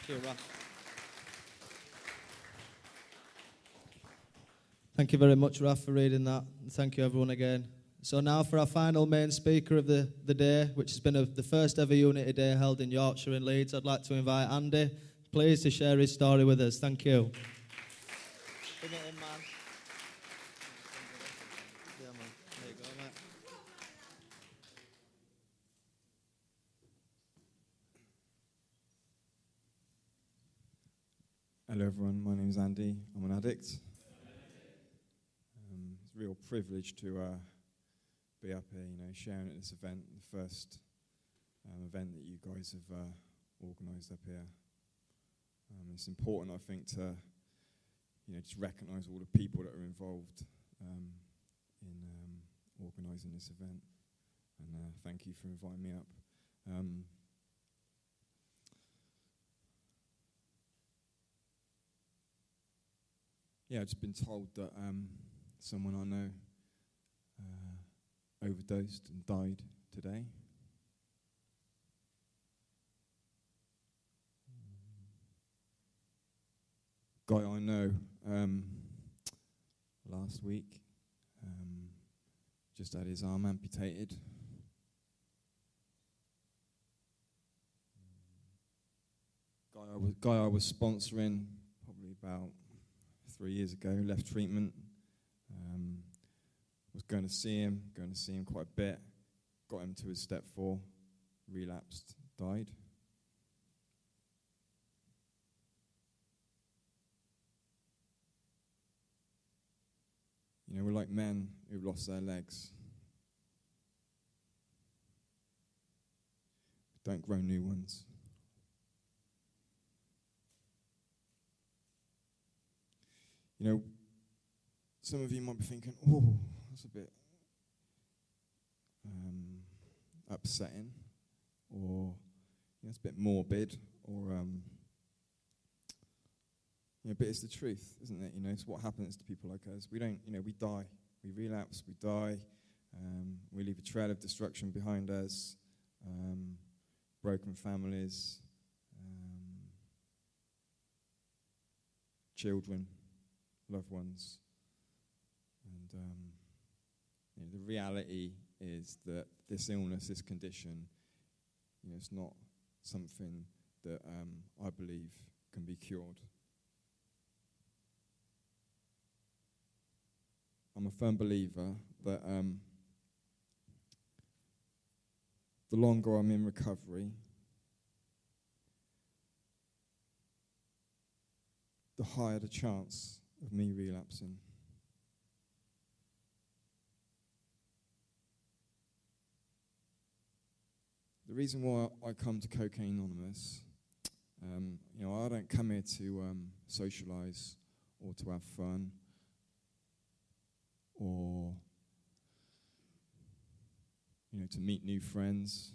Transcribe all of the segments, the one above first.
Thank you, Raf. Thank you very much, Raf, for reading that. Thank you, everyone, again. So now for our final main speaker of the day, which has been the first ever Unity Day held in Yorkshire and Leeds, I'd like to invite Andy, please, to share his story with us. Thank you. Bring it in, man. Yeah, man. There you go, mate. Hello everyone, my name is Andy, I'm an addict. It's a real privilege to be up here, sharing at this event, the first event that you guys have organised up here. It's important, I think, to just recognise all the people that are involved in organising this event, and thank you for inviting me up. I've just been told that someone I know overdosed and died today. Guy I know last week just had his arm amputated. Guy I was sponsoring probably about 3 years ago, left treatment, was going to see him quite a bit, got him to his step 4, relapsed, died. We're like men who've lost their legs. Don't grow new ones. Some of you might be thinking, oh, that's a bit upsetting, or it's a bit morbid, or but it's the truth, isn't it? It's what happens to people like us. We don't, we die, we relapse, we die, we leave a trail of destruction behind us, broken families, children, loved ones. And the reality is that this illness, this condition, it's not something that I believe can be cured. I'm a firm believer that the longer I'm in recovery, the higher the chance of me relapsing. The reason why I come to Cocaine Anonymous, I don't come here to socialise or to have fun or to meet new friends.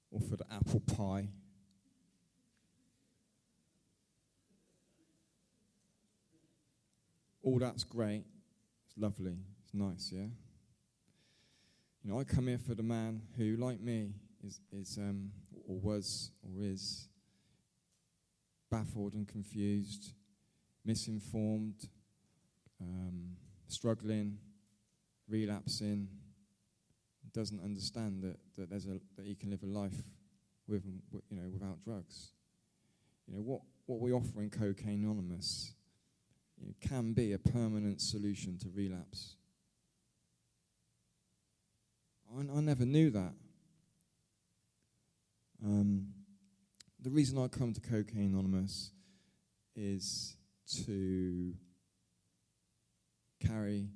Or for the apple pie. All that's great, it's lovely, it's nice, yeah? I come here for the man who, like me, is or was or is baffled and confused, misinformed, struggling, relapsing, doesn't understand that he can live a life without drugs. What we offer in Cocaine Anonymous can be a permanent solution to relapse. I never knew that. The reason I come to Cocaine Anonymous is to carry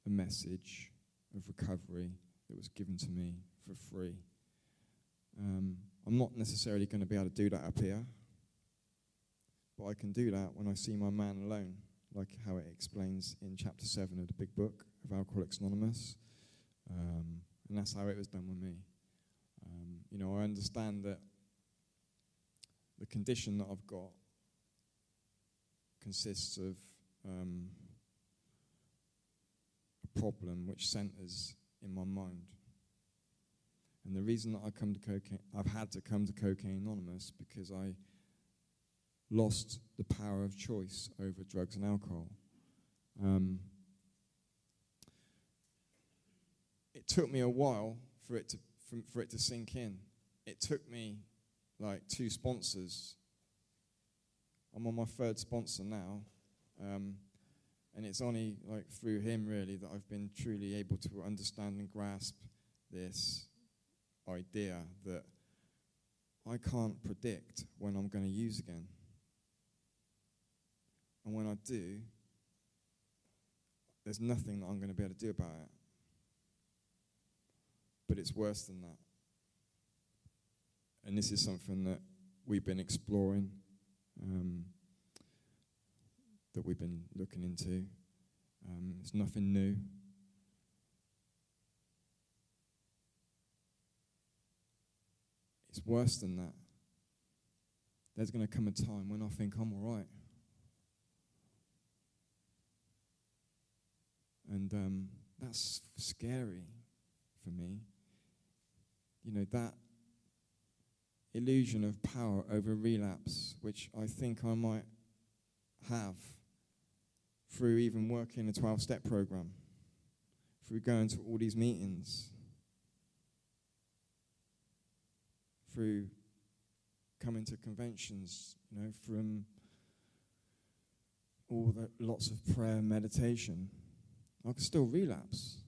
a message of recovery that was given to me for free. I'm not necessarily going to be able to do that up here, but I can do that when I see my man alone, like how it explains in chapter 7 of the big book of Alcoholics Anonymous. And that's how it was done with me. I understand that the condition that I've got consists of a problem which centres in my mind. And the reason that I've had to come to Cocaine Anonymous, because I lost the power of choice over drugs and alcohol. It took me a while for it to sink in. It took me like 2 sponsors. I'm on my 3rd sponsor now, and it's only like through him really that I've been truly able to understand and grasp this idea that I can't predict when I'm going to use again. And when I do, there's nothing that I'm going to be able to do about it. But it's worse than that. And this is something that we've been exploring, that we've been looking into. It's nothing new. It's worse than that. There's going to come a time when I think I'm all right. And that's scary for me. You know, that illusion of power over relapse, which I think I might have through even working a 12-step program, through going to all these meetings, through coming to conventions, you know, from all the lots of prayer and meditation, I could still relapse.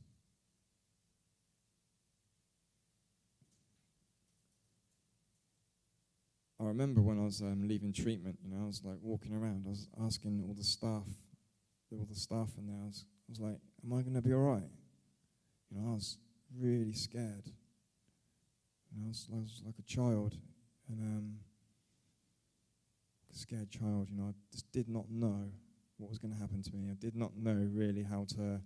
I remember when I was leaving treatment, you know, I was like walking around, I was asking all the staff in there, I was like, am I going to be all right? You know, I was really scared. You know, I was like a child, and a scared child, you know, I just did not know what was going to happen to me. I did not know really how to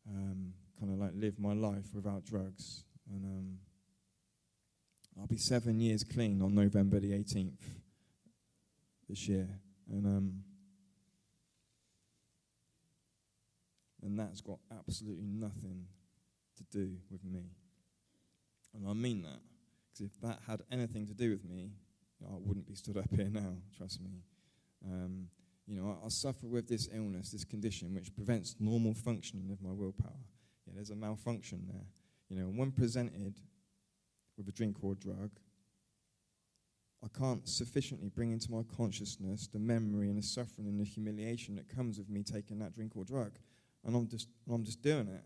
kind of like live my life without drugs. And I'll be 7 years clean on November the 18th this year. And that's got absolutely nothing to do with me. And I mean that, because if that had anything to do with me, I wouldn't be stood up here now, trust me. You know, I suffer with this illness, this condition, which prevents normal functioning of my willpower. Yeah, there's a malfunction there. You know, when presented with a drink or a drug, I can't sufficiently bring into my consciousness the memory and the suffering and the humiliation that comes with me taking that drink or drug. And I'm just doing it.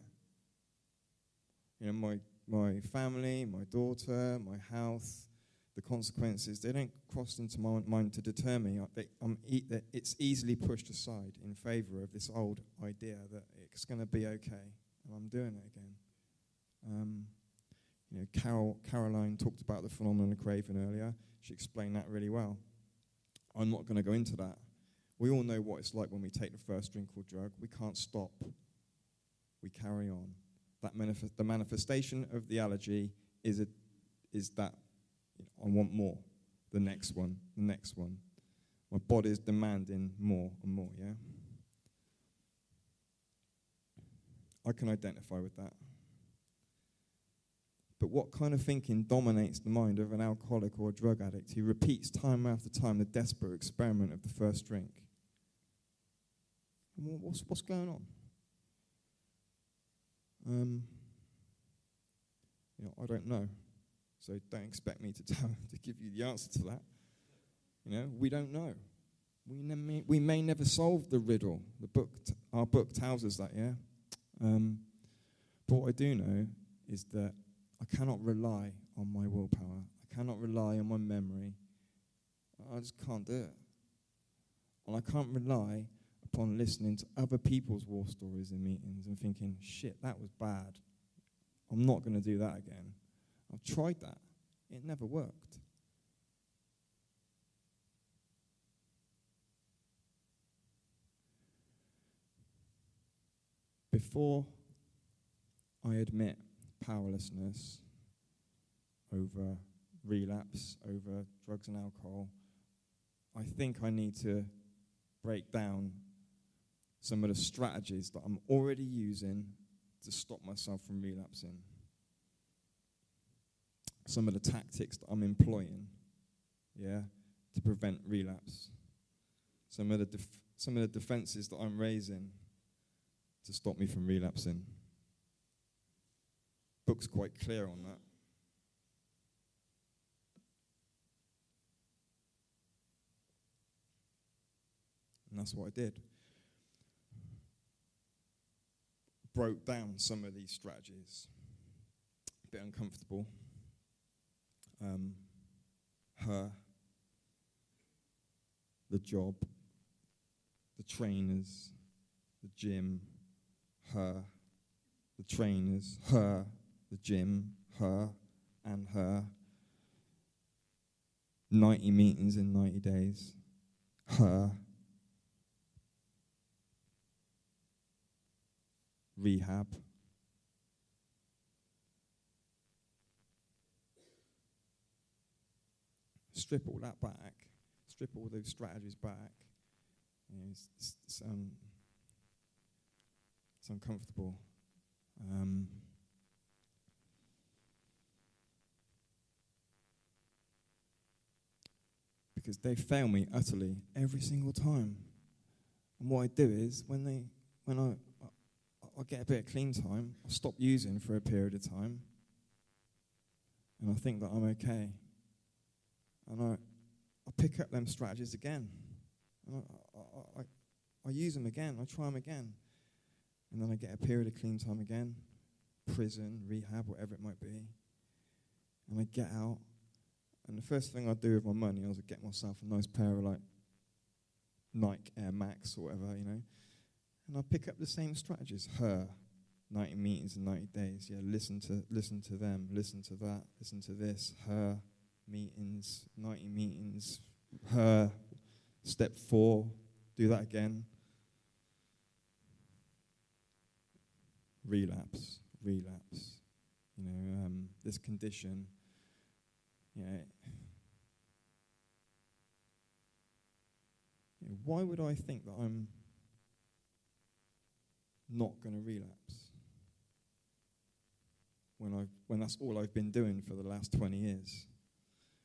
You know, my family, my daughter, my health, the consequences, they don't cross into my mind to deter me. That it's easily pushed aside in favor of this old idea that it's going to be okay, and I'm doing it again. You know, Caroline talked about the phenomenon of craving earlier. She explained that really well. I'm not going to go into that. We all know what it's like when we take the first drink or drug. We can't stop. We carry on. The manifestation of the allergy is that, you know, I want more. The next one. My body's demanding more and more, yeah? I can identify with that. But what kind of thinking dominates the mind of an alcoholic or a drug addict who repeats time after time the desperate experiment of the first drink? What's going on? You know, I don't know. So don't expect me to give you the answer to that. You know, we don't know. We may never solve the riddle. Our book tells us that, yeah? But what I do know is that I cannot rely on my willpower. I cannot rely on my memory. I just can't do it. And I can't rely upon listening to other people's war stories in meetings and thinking, shit, that was bad. I'm not going to do that again. I've tried that. It never worked. Before I admit powerlessness over relapse, over drugs and alcohol, I think I need to break down some of the strategies that I'm already using to stop myself from relapsing. some of the tactics that I'm employing, yeah, to prevent relapse. Some of the defenses that I'm raising to stop me from relapsing. Book's quite clear on that. And that's what I did. Broke down some of these strategies. A bit uncomfortable. Her, the job, the trainers, the gym, her, the trainers, her, the gym, her, and her. 90 meetings in 90 days. Her. Rehab. Strip all that back. Strip all those strategies back. You know, it's uncomfortable. Because they fail me utterly every single time. And what I do is when I get a bit of clean time, I stop using for a period of time, and I think that I'm okay. And I pick up them strategies again. And I use them again. I try them again. And then I get a period of clean time again, prison, rehab, whatever it might be. And I get out. And the first thing I do with my money is I get myself a nice pair of like Nike Air Max or whatever, you know. And I pick up the same strategies. Her, 90 meetings in 90 days. Yeah, listen to them, listen to that, listen to this. Her, meetings, 90 meetings. Her, step 4, do that again. Relapse. You know, this condition, why would I think that I'm not going to relapse when that's all I've been doing for the last 20 years?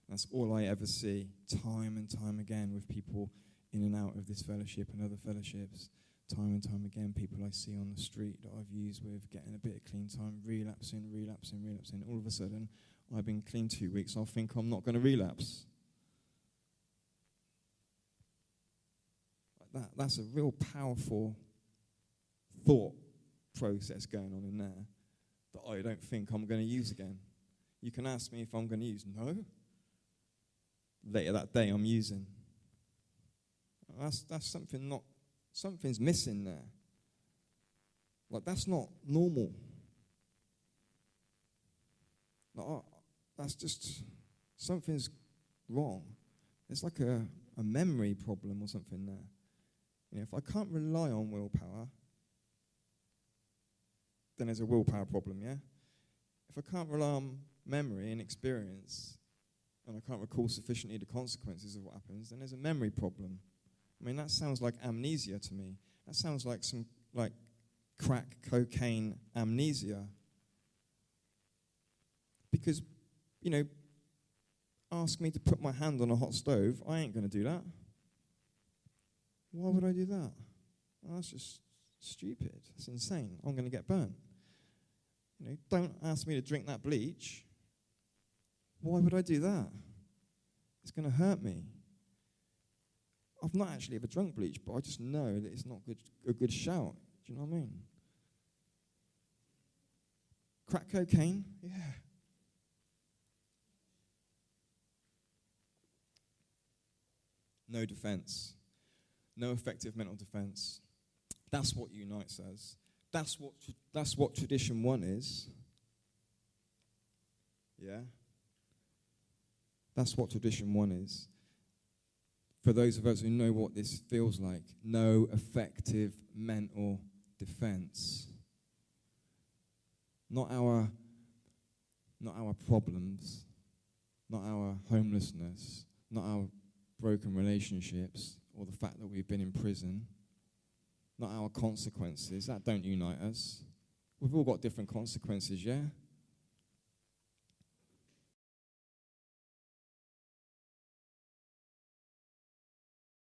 That's all I ever see, time and time again, with people in and out of this fellowship and other fellowships. Time and time again, people I see on the street that I've used with, getting a bit of clean time, relapsing. All of a sudden, I've been clean 2 weeks, I'll think I'm not going to relapse. That's a real powerful thought process going on in there that I don't think I'm going to use again. You can ask me if I'm going to use. No. Later that day, I'm using. That's something's missing there. Like, that's not normal. Like, that's just, something's wrong. It's like a memory problem or something there. You know, if I can't rely on willpower, then there's a willpower problem, yeah? If I can't rely on memory and experience, and I can't recall sufficiently the consequences of what happens, then there's a memory problem. I mean, that sounds like amnesia to me. That sounds like some, like, crack cocaine amnesia. Because, you know, ask me to put my hand on a hot stove, I ain't going to do that. Why would I do that? Well, that's just stupid. It's insane. I'm going to get burnt. You know, don't ask me to drink that bleach. Why would I do that? It's going to hurt me. I've not actually ever drunk bleach, but I just know that it's not a good shout. Do you know what I mean? Crack cocaine? Yeah. No defense. No effective mental defense. That's what Unite says. That's what tradition 1 is. Yeah? That's what tradition 1 is. For those of us who know what this feels like, no effective mental defense. Not our problems, not our homelessness, not our broken relationships, or the fact that we've been in prison, not our consequences. That don't unite us. We've all got different consequences, yeah?